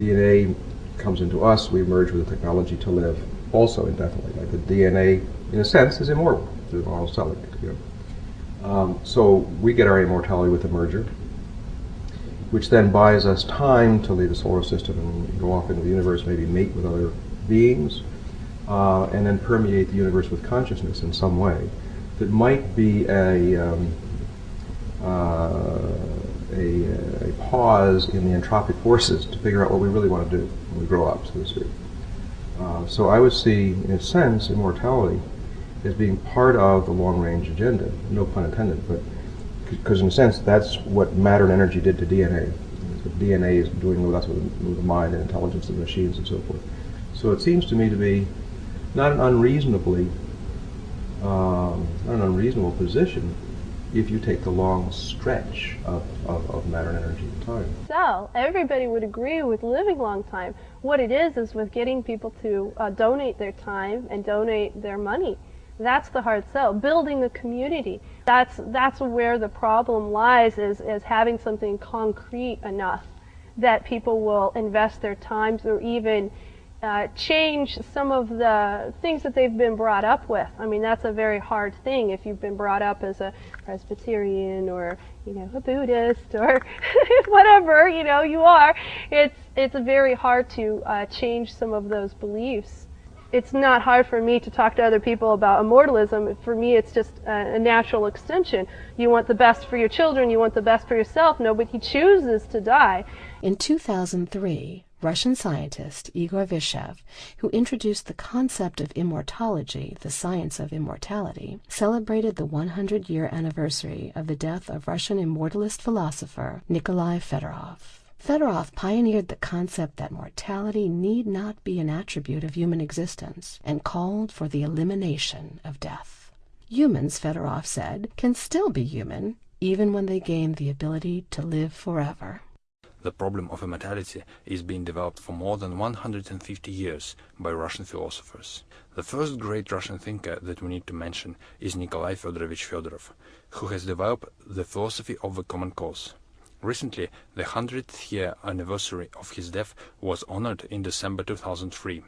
DNA comes into us, we merge with the technology to live also indefinitely. Like the DNA, in a sense, is immortal. The moral cell. So we get our immortality with the merger, which then buys us time to leave the solar system and go off into the universe, maybe mate with other beings, and then permeate the universe with consciousness in some way that might be a pause in the entropic forces to figure out what we really want to do when we grow up, so to speak. So I would see, in a sense, immortality as being part of the long-range agenda, no pun intended, but because in a sense that's what matter and energy did to DNA. So DNA is doing with us with the mind and intelligence of machines and so forth. So it seems to me to be not an unreasonable position if you take the long stretch of matter and energy and time. So everybody would agree with living long time. What it is with getting people to donate their time and donate their money. That's the hard sell. Building a community. That's where the problem lies, is having something concrete enough that people will invest their time or even change some of the things that they've been brought up with. I mean, that's a very hard thing if you've been brought up as a Presbyterian or, a Buddhist or whatever, you are. It's very hard to change some of those beliefs. It's not hard for me to talk to other people about immortalism. For me, it's just a natural extension. You want the best for your children, you want the best for yourself. Nobody chooses to die. In 2003, Russian scientist Igor Vishev, who introduced the concept of immortology, the science of immortality, celebrated the 100-year anniversary of the death of Russian immortalist philosopher Nikolai Fedorov. Fedorov pioneered the concept that mortality need not be an attribute of human existence and called for the elimination of death. Humans, Fedorov said, can still be human even when they gain the ability to live forever. The problem of immortality is being developed for more than 150 years by Russian philosophers. The first great Russian thinker that we need to mention is Nikolai Fedorovich Fedorov, who has developed the philosophy of the common cause. Recently, the 100th year anniversary of his death was honored in December 2003.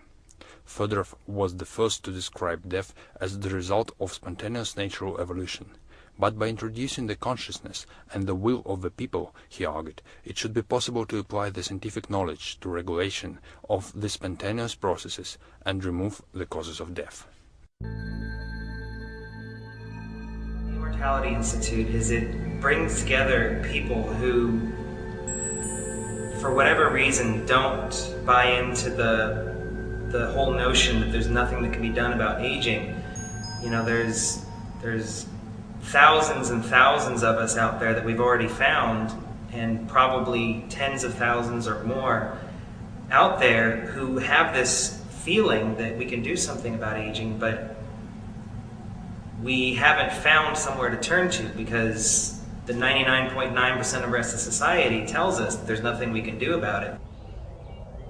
Fedorov was the first to describe death as the result of spontaneous natural evolution. But by introducing the consciousness and the will of the people, he argued, it should be possible to apply the scientific knowledge to regulation of the spontaneous processes and remove the causes of death. The Immortality Institute brings together people who, for whatever reason, don't buy into the whole notion that there's nothing that can be done about aging. There's thousands and thousands of us out there that we've already found, and probably tens of thousands or more out there who have this feeling that we can do something about aging, but we haven't found somewhere to turn to because the 99.9% of the rest of society tells us that there's nothing we can do about it.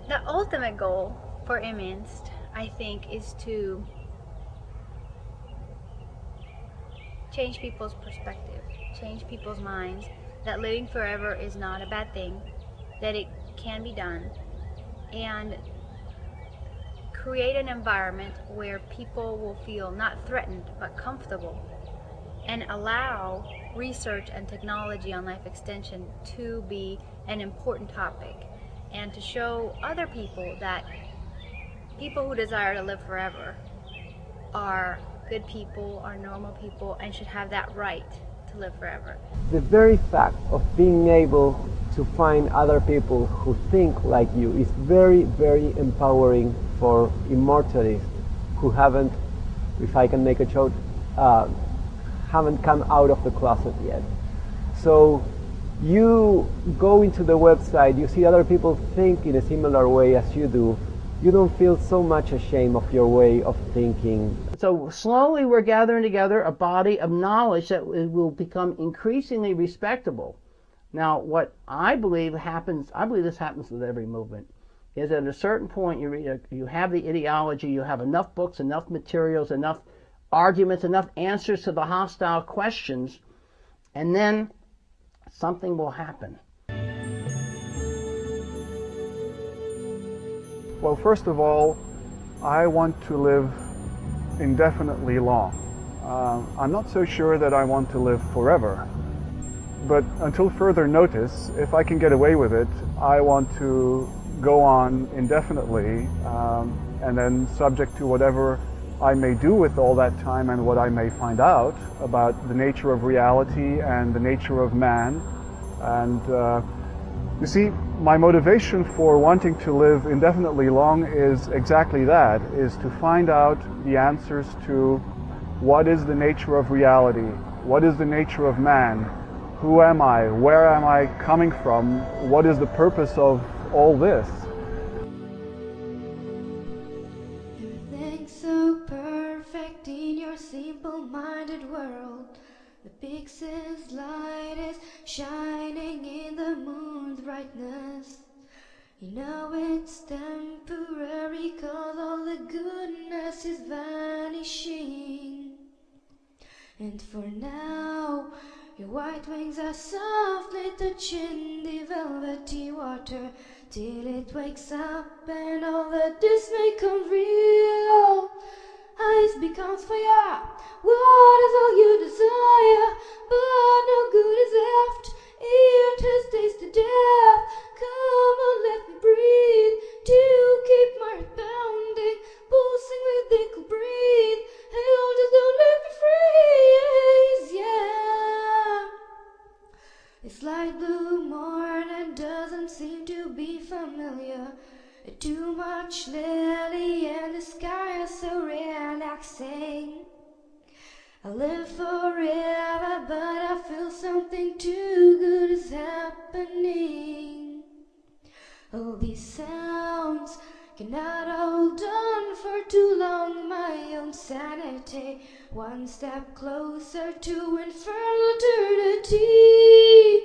The ultimate goal for IMINST, I think, is to change people's perspective, change people's minds, that living forever is not a bad thing, that it can be done, and create an environment where people will feel not threatened but comfortable, and allow research and technology on life extension to be an important topic, and to show other people that people who desire to live forever are good people, are normal people, and should have that right to live forever. The very fact of being able to find other people who think like you is very, very empowering for immortalists who haven't, if I can make a joke, haven't come out of the closet yet. So you go into the website, you see other people think in a similar way as you do, you don't feel so much ashamed of your way of thinking. So slowly we're gathering together a body of knowledge that will become increasingly respectable. Now, what I believe happens, I believe this happens with every movement, is at a certain point you have the ideology, you have enough books, enough materials, enough arguments, enough answers to the hostile questions, and then something will happen. Well, first of all, I want to live indefinitely long. I'm not so sure that I want to live forever, but until further notice, if I can get away with it, I want to go on indefinitely, and then subject to whatever I may do with all that time and what I may find out about the nature of reality and the nature of man. And you see, my motivation for wanting to live indefinitely long is exactly that, is to find out the answers to what is the nature of reality, what is the nature of man, who am I, where am I coming from, what is the purpose of all this. Everything's so perfect in your simple-minded world. The pixel's light is shining in the moon's brightness. You know it's temporary 'cause all the goodness is vanishing. And for now, your white wings are softly touching the velvety water till it wakes up and all the dismay comes real. Ice becomes fire, what is all you desire? But no good is left, it has tasted death. Come on, let me breathe, to keep my heart pounding, pulsing with equal breathe. Hell, just don't let me freeze, yeah. This light blue morning doesn't seem to be familiar. Too much lily and the sky is so relaxing. I live forever, but I feel something too good is happening. All these sounds cannot hold on for too long. My own sanity, one step closer to infernal eternity.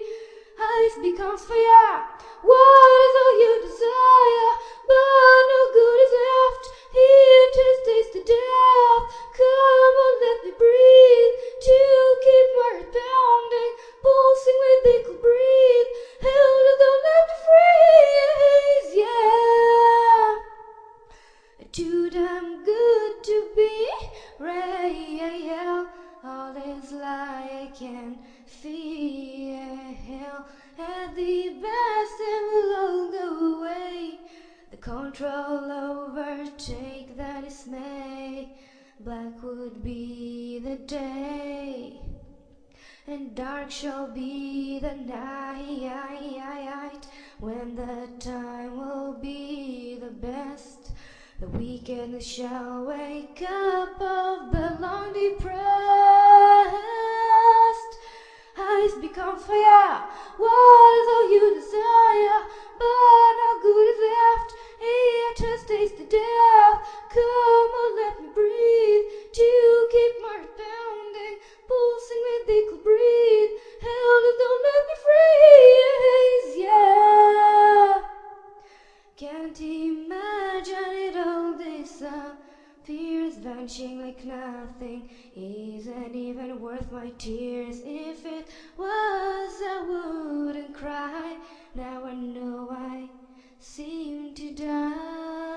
Ice becomes fire, what is all you desire? But no good is left, it has tasted death. Come on, let me breathe, to keep my heart pounding, pulsing with equal breathe. Hell, just don't let me freeze, yeah. Too damn good to be real. All is like I can feel. At the best it will all go away. The control overtake the dismay. Black would be the day, and dark shall be the night, when the time will be the best. The weekend shall wake up of the long depressed. Ice becomes fire, what is all you desire? But no good is left, it has tasted death. Come on, let me breathe, to keep my heart pounding, pulsing with equal breathe. Hell, just don't let me freeze, yeah. Can't imagine it all disappears, vanishing like nothing. Isn't even worth my tears. If it was, I wouldn't cry. Now I know I seem to die.